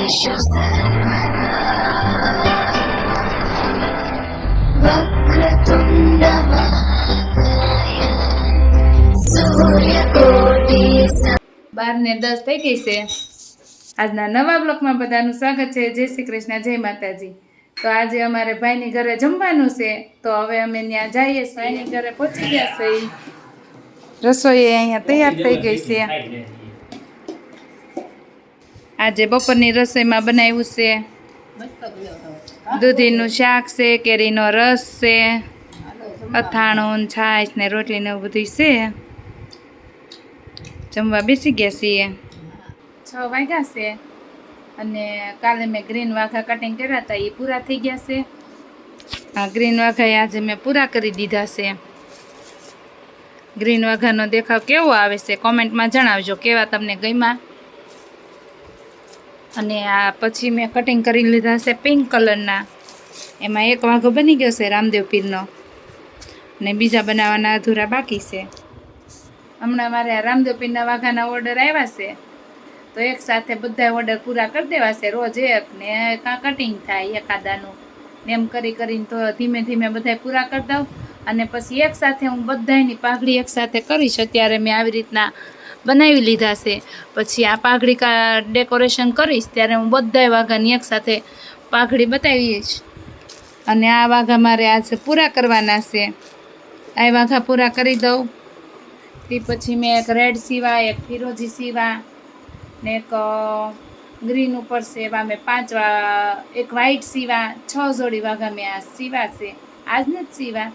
બાર ને 10 થઈ ગઈ છે। આજના નવા બ્લોગમાં બધાનું સ્વાગત છે। જય શ્રી કૃષ્ણ, જય માતાજી। તો આજે અમારે ભાઈની ઘરે જમવાનું છે, તો હવે અમે ત્યાં જઈએ છીએ। ભાઈની ઘરે પહોંચી ગયા છે। રસોઈ અહીંયા તૈયાર થઈ ગઈ છે। આજે બપોરની રસોઈમાં બનાવ્યું છે દૂધીનું શાક છે, કેરીનો રસ છે, અથાણું, છાશ ને રોટલી ને એવું બધું છે। જમવા બેસી ગયા છીએ। 6 વાગ્યા છે અને કાલે મેં ગ્રીન વાઘા કટિંગ કર્યા હતા, એ પૂરા થઈ ગયા છે। આ ગ્રીન વાઘા આજે મેં પૂરા કરી દીધા છે। ગ્રીન વાઘાનો દેખાવ કેવો આવે છે કોમેન્ટમાં જણાવજો, કેવા તમને ગમ્યા। અને આ પછી મેં કટિંગ કરી લીધા છે પિંક કલરના, એમાં એક વાઘો બની ગયો છે રામદેવ પીરનો, ને બીજા બનાવવાના અધૂરા બાકી છે। હમણાં મારે રામદેવ પીરના વાઘાના ઓર્ડર આવ્યા છે, તો એક સાથે બધા ઓર્ડર પૂરા કરી દેવા છે। રોજ એક ને કાં કટિંગ થાય એકાદાનું ને એમ કરીને તો ધીમે ધીમે બધા પૂરા કરી દઉં, અને પછી એક સાથે હું બધાની પાઘડી એક સાથે કરીશ। અત્યારે મેં આવી રીતના બનાવી લીધા છે, પછી આ પાઘડી ડેકોરેશન કરીશ ત્યારે હું બધા વાઘાની એક સાથે પાઘડી બતાવીશ। અને આ વાઘા મારે આજે પૂરા કરવાના છે, આ વાઘા પૂરા કરી દઉં। તે પછી મેં એક રેડ સીવા, એક ફિરોજી સીવા ને એક ગ્રીન ઉપર છે, એવા મેં 5 એક વ્હાઈટ સીવા, 6 જોડી વાઘા મેં આ સીવા છે। આજને જ સીવા,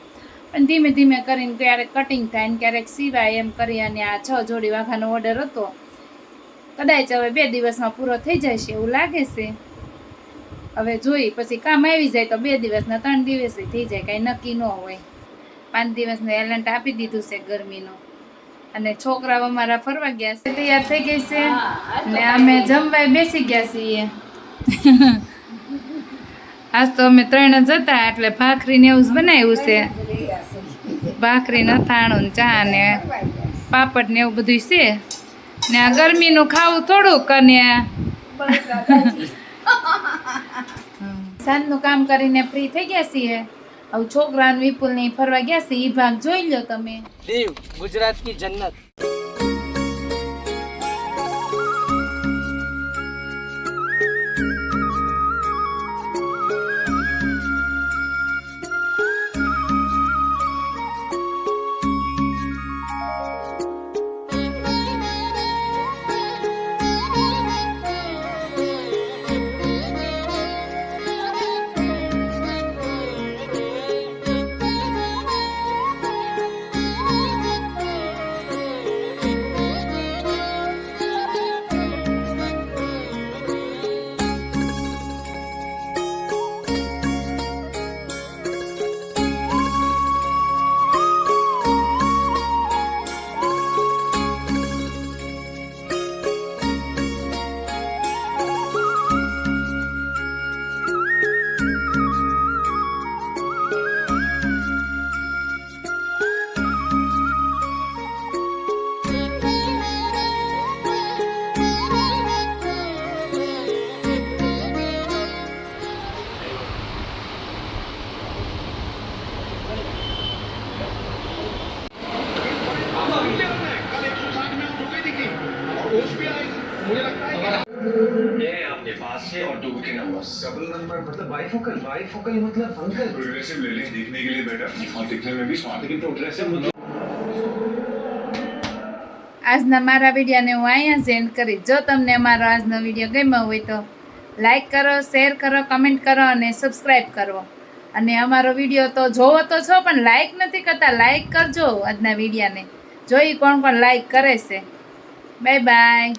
પણ ધીમે ધીમે કરીને ક્યારેક કટિંગ થાય ને ક્યારેક સીવાય એમ કરી અને આ 6 જોડી વાઘાનો ઓર્ડર હતો। કદાચ હવે 2 દિવસમાં પૂરો થઈ જશે એવું લાગે છે। હવે જોઈ પછી કામ આવી જાય તો 2 દિવસના 3 દિવસે થઈ જાય, કાંઈ નક્કી ન હોય। 5 દિવસનું એલન્ટ આપી દીધું છે ગરમીનું। અને છોકરાઓ અમારા ફરવા ગયા છે, તૈયાર થઈ ગઈ છે ને અમે જમવા બેસી ગયા છીએ। આજ તો અમે 3 જ હતા, એટલે ભાખરી ને એવું જ બનાવ્યું છે। ભાખરી, અથાણું, ચા ને પાપડ ને એવું બધું છે। ને આ ગરમીનું ખાવું થોડુંક, અને સાંજનું કામ કરીને ફ્રી થઈ ગયા છીએ। હવે છોકરા વિપુલ ને ફરવા ગયા છે, એ ભાગ જોઈ લો તમે। દીવ ગુજરાત की जन्नत। आपके पास है और 2 के नंबर डबल नंबर मतलब बाइफोकल मतलब अंकल प्रोग्रेसिव ले लें देखने के लिए बेटर और दिखने में भी स्मार्ट, लेकिन प्रोग्रेसिव मतलब આજના મારા વિડીયોને હું અહીંયા જ એન્ડ કરીશ। જો તમને અમારો આજનો વિડીયો ગમ્યો હોય તો લાઈક કરો, શેર કરો, કમેન્ટ કરો અને સબસ્ક્રાઈબ કરો। અને અમારો વિડીયો તો જોવો તો છો પણ લાઈક નથી કરતા, લાઈક કરજો આજના વિડીયોને, જોઈ કોણ લાઈક કરે છે। Bye bye.